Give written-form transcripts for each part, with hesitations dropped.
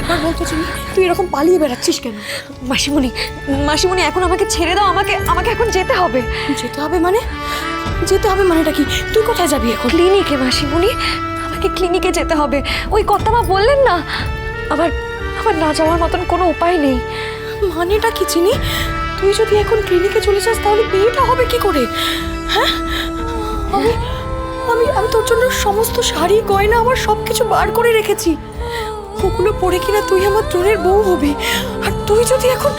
একবার বলতো চিনি, তুই এরকম পালিয়ে বেড়াচ্ছিস কেন? মাসিমণি, মাসিমণি এখন আমাকে ছেড়ে দাও, আমাকে এখন যেতে হবে। যেতে হবে মানে? যেতে হবে মানেটা কি? তুই কোথায় যাবি এখন? ক্লিনিকে মাসিমণি, আমাকে ক্লিনিকে যেতে হবে। ওই কর্তামা বললেন না, আমার না যাওয়ার মতন কোনো উপায় নেই। মানেটা কি চিনি? তুই যদি এখন ক্লিনিকে চলে যাস তাহলে বিয়েটা হবে কি করে? হ্যাঁ, আমি আমি আমি তোর জন্য সমস্ত শাড়ি গয়না আমার সবকিছু বার করে রেখেছি। ওগুলো পরে কিনা তুই আমার তোরের বউ হবি, আর তুই যদি এখন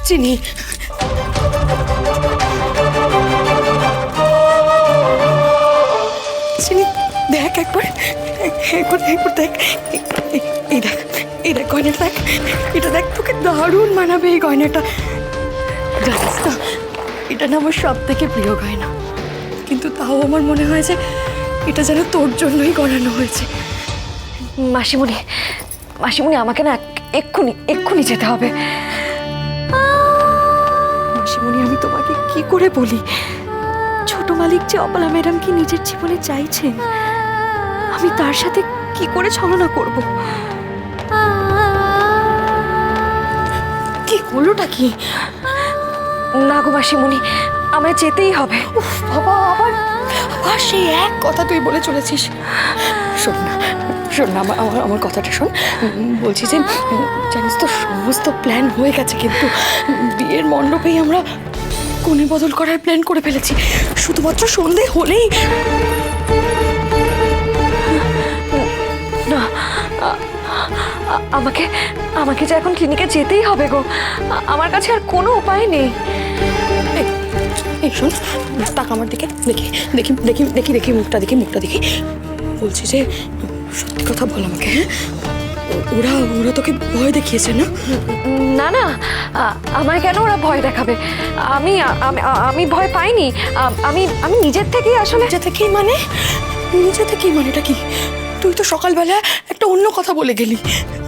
চিনি। চিনি দেখ একবার, একবার দেখ, এই দেখ, এই দেখ গয়নাটা দেখ, এটা দেখ, তোকে দারুণ মানাবে এই গয়নাটা। জানিস না, এটা না আমার সব থেকে প্রিয় গয়না, কিন্তু তাও আমার মনে হয় যে এটা যেন তোর জন্যই গড়ানো হয়েছে। মাসিমণি, মাসিমণি আমাকে না এক্ষুনি যেতে হবে। মাসিমণি, আমি তোমাকে কি করে বলি, ছোট মালিক যে অপলা ম্যাডামকে নিজের জীবনে চাইছেন, আমি তার সাথে কি করে ছলনা করব? কি হলোটা কি? না গো মাসিমণি, আমায় যেতেই হবে। উফ বাবা, আবার সেই এক কথা তুই বলে চলেছিস। শোন না, শোন না, আমার কথাটা শোন। বলছি যে জানিস তো, সমস্ত প্ল্যান হয়ে গেছে, কিন্তু বিয়ের মণ্ডপেই আমরা কোণে বদল করার প্ল্যান করে ফেলেছি। শুধুমাত্র সন্ধে হলেই না, আমাকে যে এখন ক্লিনিকে যেতেই হবে গো, আমার কাছে আর কোনো উপায় নেই। এই শোন, তাক আমার দিকে, দেখি দেখি দেখি দেখি দেখি মুখটা দেখি। বলছি যে সত্যি কথা বল আমাকে। হ্যাঁ, ওরা তোকে ভয় দেখিয়েছে না? না না, আমার কেন ওরা ভয় দেখাবে? আমি ভয় পাইনি। আমি নিজের থেকেই আসলে। নিজে থেকেই মানেটা কি? তুই তো সকালবেলা একটা অন্য কথা বলে গেলি।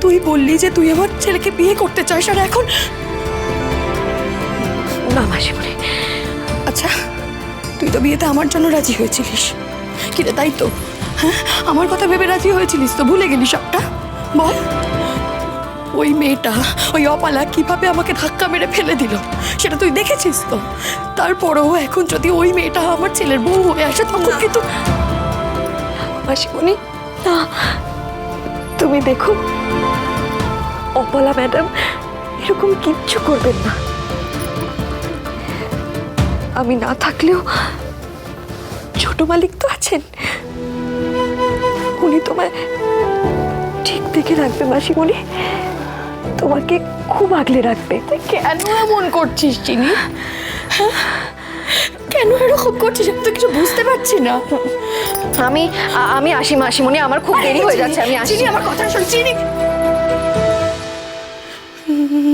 তুই বললি যে তুই আমার ছেলেকে বিয়ে করতে চাস, আর এখন না মাসিমণি। আচ্ছা, তুই তো বিয়েতে আমার জন্য রাজি হয়েছিলিস, কিরে তাই তো? হ্যাঁ, আমার কথা ভেবে রাজি হয়েছিলিস তো? ভুলে গেলি সবটা? বল, ওই মেয়েটা, ওই অপালা কিভাবে আমাকে ধাক্কা মেরে ফেলে দিল সেটা তুই দেখেছিস তো? তারপরেও এখন যদি ওই মেয়েটা আমার ছেলের বউ হয়ে আসে, তখন কিন্তু মাসিমণি না, তুমি দেখো, অপলা ম্যাডাম এরকম কিচ্ছু করবেন না। আমি না থাকলেও ছোট মালিক তো আছেন, উনি তোমায় ঠিক দেখে রাখবে মাসিমণি, তোমাকে খুব আগলে রাখবে। কেন এমন করছিস চিনি? কেন এরকম করছিস? আমি তো কিছু বুঝতে পারছি না। আমি আসি মাসিমণি, আমার খুব দেরি হয়ে যাচ্ছে। আমি আসি। চিনি, আমার কথা শোন চিনি।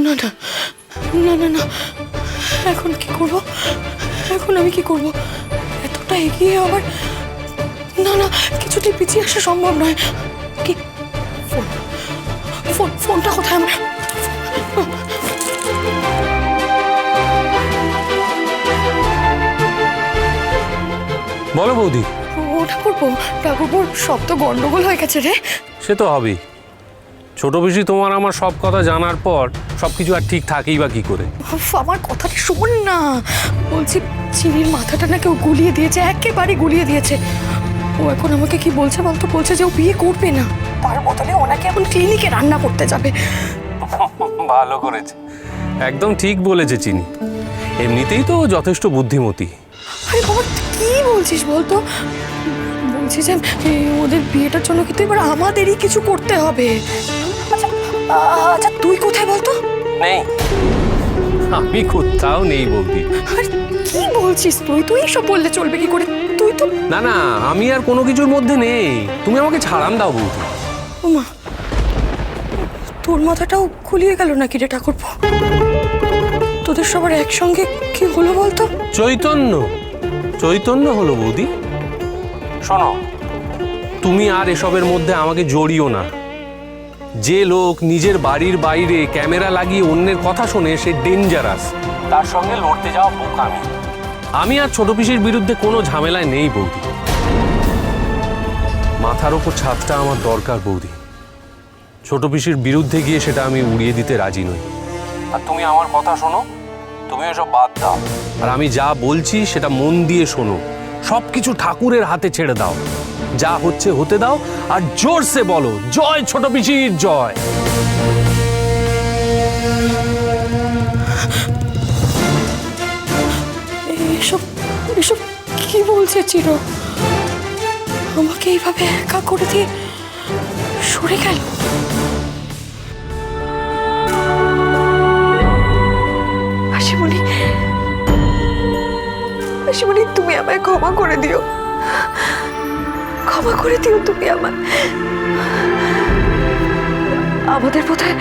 না না না না না, এখন কি করবো? এখন আমি কি করবো? এতটা এগিয়ে আবার না না, কিছুতেই পিছিয়ে আসা সম্ভব নয়। কি ফোনটা কোথায় আমার? বলো বৌদি। ওটা করবো, সব তো গন্ডগোল হয়ে গেছে রে। সে তো হবেই, ছোট বেশি তোমার আমার সব কথা জানার পর সব কিছু আর ঠিক থাকেই বা কি করে? আমার কথাটা শোন না, বলছি চিনির মাথাটা না কেউ গুলিয়ে দিয়েছে, একেবারে গুলিয়ে দিয়েছে। ও এখন আমাকে কি বলছে বলতো? বলছে যে ও বিয়ে করবে না, তার বদলে ওনাকে এখন ক্লিনিকে রান্না করতে যাবে। ভালো করেছে, একদম ঠিক বলেছে চিনি। এমনিতেই তো যথেষ্ট বুদ্ধিমতী। আরে বাবা, কি বলছিস বলতো? বলছি যে ওদের বিয়েটার জন্য কিন্তু এবার আমাদেরই কিছু করতে হবে। আচ্ছা তুই কোথায় বলতো? নেই, আমি কোথাও নেই বৌদি। আরে কি বলছিস তুই এসব বললে চলবে কি করে? তুই তো না না, আমি আর কোনো কিছুর মধ্যে নেই, তুমি আমাকে ছাড়ান দাও বৌদি। ওমা, তোর মাথাটাও খুলিয়ে গেল নাকি রে ঠাকুরপো? তোদের সবার একসঙ্গে কি হলো বলতো? চৈতন্য হলো বৌদি। শোনো, তুমি আর এসবের মধ্যে আমাকে জড়িও না। যে লোক নিজের বাড়ির বাইরে ক্যামেরা লাগিয়ে অন্যের কথা শোনে, সে ডেঞ্জারাস। তার সঙ্গে লড়তে যাওয়া বোকামি। আমি আর ছোট পিসির বিরুদ্ধে কোনো ঝামেলায় নেই বৌদি। মাথার ওপর ছাদটা আমার দরকার বৌদি। ছোট পিসির বিরুদ্ধে গিয়ে সেটা আমি উড়িয়ে দিতে রাজি নই। আর তুমি আমার কথা শোনো, তুমি এসব বাদ দাও। আর আমি যা বলছি সেটা মন দিয়ে শোনো। সব কিছু ঠাকুরের হাতে ছেড়ে দাও, যা হচ্ছে হতে দাও, আর জোরসে বলো জয় ছোট পিসির জয়। এসব এসব কি বলছে চির? আমাকে এইভাবে একা করে দিয়ে সরে গেল। মাসিমণি, মাসিমণি, তুমি আমায় ক্ষমা করে দিও, ক্ষমা করে দিও তুমি আমায়। আমাদের বোধহয়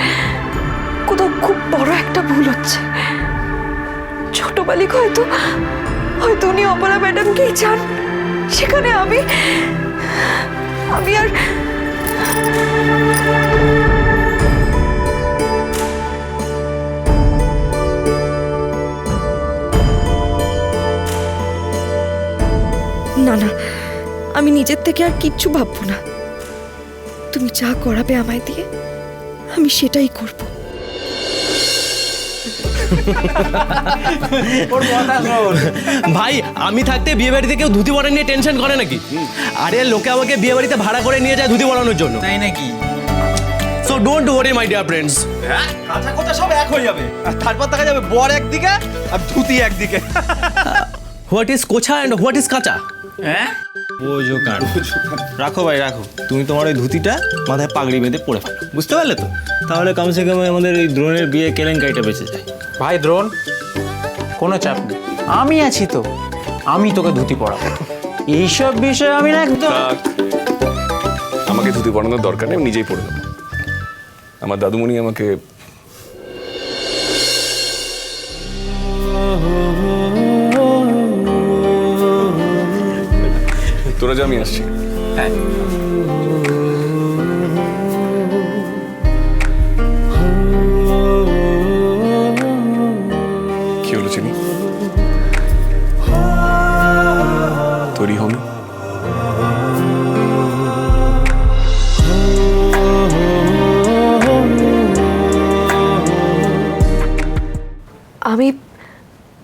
কোথাও খুব বড় একটা ভুল হচ্ছে। ছোট মালিক হয়তো হয়তো উনি অপলা ম্যাডামকেই চান, সেখানে আমি আর না না, আমি নিজের থেকে আর কিচ্ছু ভাববো না। তুমি যা করাবে আমায় দিয়ে আমি সেটাই করব। ভাই, আমি থাকতে বিয়ে বাড়িতে কেউ ধুতি পরা নিয়ে টেনশন করে নাকি? আরে লোকে আমাকে বিয়ে বাড়িতে ভাড়া করে নিয়ে যায় ধুতি পরানোর জন্য। তাই নাকি? So don't worry my dear friends. কাঁচা কোথা সব এক হয়ে যাবে, আর তারপর দেখা যাবে বর একদিকে আর ধুতি একদিকে। হোয়াট ইজ কোছা অ্যান্ড হোয়াট ইজ কাঁচা? হ্যাঁ, বোঝো কার। রাখো ভাই রাখো, তুমি তোমার ওই ধুতিটা মাথায় পাগড়ি বেঁধে পরে ফেলো, বুঝতে পারলে তো? তাহলে কমসে কম আমাদের এই দ্রোণের বিয়ে কেলেঙ্কারিটা বেঁচে যায়। ভাই দ্রোণ, কোনো চাপ নেই, আমি আছি তো, আমি তোকে ধুতি পরাবো। এইসব বিষয়ে আমি না একদম। আমাকে ধুতি পরানোর দরকার নেই, আমি নিজেই পরে দেবো। আমার দাদুমণি আমাকে তোরা যা, আমি আসছি। হ্যাঁ, কি হলো চিনি? তৈরি হও না?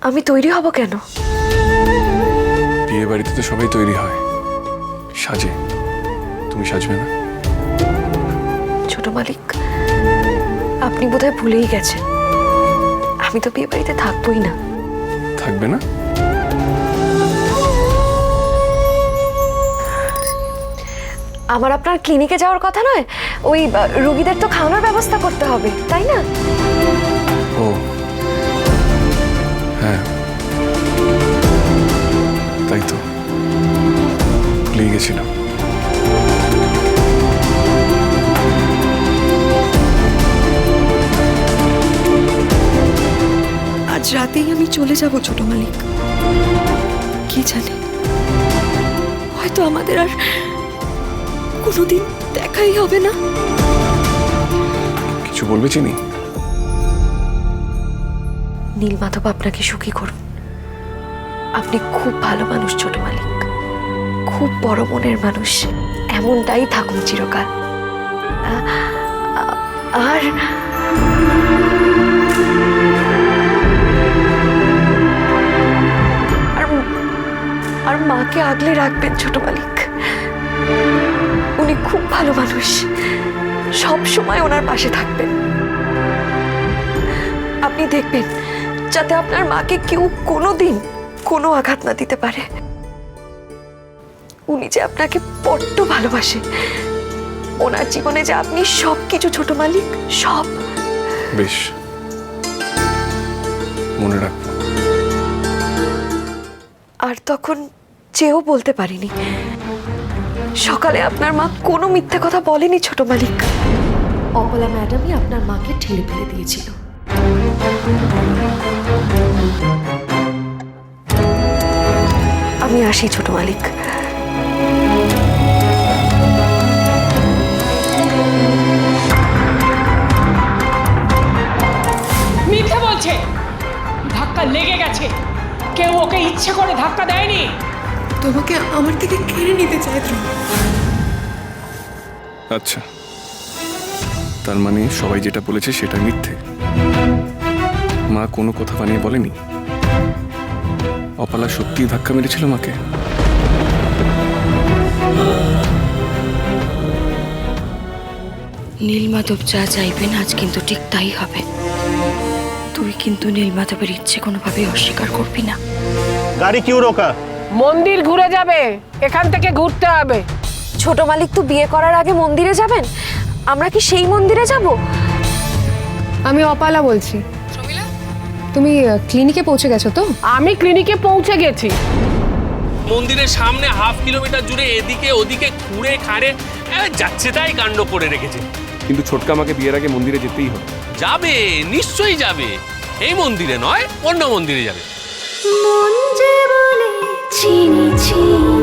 আমি তৈরি হব কেন? বিয়ে বাড়িতে তো সবাই তৈরি হয়, সাজে। তুমি সাজবে না? ছোট মালিক, আপনি বোধহয় ভুলেই গেছেন, আমি তো বিয়ে বাড়িতে থাকবোই না। থাকবে না? আমার আপনার ক্লিনিকে যাওয়ার কথা নয়, ওই রোগীদের তো খাওয়ানোর ব্যবস্থা করতে হবে, তাই না? ও হ্যাঁ, তাই তো, ভুলে গেছিলাম। আজ রাতেই আমি চলে যাব ছোট মালিক। কি জানি, হয়তো আমাদের আর কোনোদিন দেখাই হবে না। কিছু বলবে চিনি? নীলমাধব আপনাকে সুখী করুন। আপনি খুব ভালো মানুষ ছোট মালিক, খুব বড় মনের মানুষ। এমনটাই থাকুন চিরকাল। আর আর মাকে আগলে রাখবেন ছোট মালিক। উনি খুব ভালো মানুষ, সব সময় ওনার পাশে থাকবেন। আপনি দেখবেন যাতে আপনার মাকে কেউ কোনোদিন কোনো আঘাত না দিতে পারে। উনি যে আপনাকে বড্ড ভালোবাসে, ওনার জীবনে যে আপনি সব কিছু ছোট মালিক, সব। বেশ, মনে রাখবো। আর তখন চেয়েও বলতে পারিনি। সকালে আপনার মা কোনো মিথ্যে কথা বলেনি ছোট মালিক। অপলা ম্যাডামই আপনার মাকে ঠেলে ফেলে দিয়েছিল। আমি আসি ছোট মালিক। মিথ্যে বলছে, ধাক্কা লেগে গেছে, কেউ ওকে ইচ্ছে করে ধাক্কা দেয়নি। তোমাকে আমার থেকে কেড়ে নিতে চাই। আচ্ছা, তার মানে সবাই যেটা বলেছে সেটা মিথ্যে। মা কোনো কথা বানিয়ে বলেনি। অপালা সত্যিই ধাক্কা মেরেছিল মাকে। নীলমাধব যা চাইবেন আজ কিন্তু ঠিক তাই হবে। তুই কিন্তু নীলমাধবের ইচ্ছে কোনোভাবেই অস্বীকার করবি না। গাড়ি কিউ রোকা? মন্দির ঘুরে যাবে, এখান থেকে ঘুরতে হবে। ছোট মালিক তো বিয়ে করার আগে মন্দিরে যাবেন, আমরা কি সেই মন্দিরে যাব? আমি অপালা বলছি। তুমি ক্লিনিকে পৌঁছে গেছো তো? আমি ক্লিনিকে পৌঁছে গেছি। মন্দিরের সামনে হাফ কিলোমিটার জুড়ে এদিকে ওদিকে ঘুরে খাড়ে যাচ্ছে তাই কাণ্ড করে রেখেছে। কিন্তু ছোটকা আমাকে বিয়ের আগে মন্দিরে যেতেই হবে। যাবে, নিশ্চয়ই যাবে। এই মন্দিরে নয়, অন্য মন্দিরে যাবে। মন যে বলে চিনি চিনি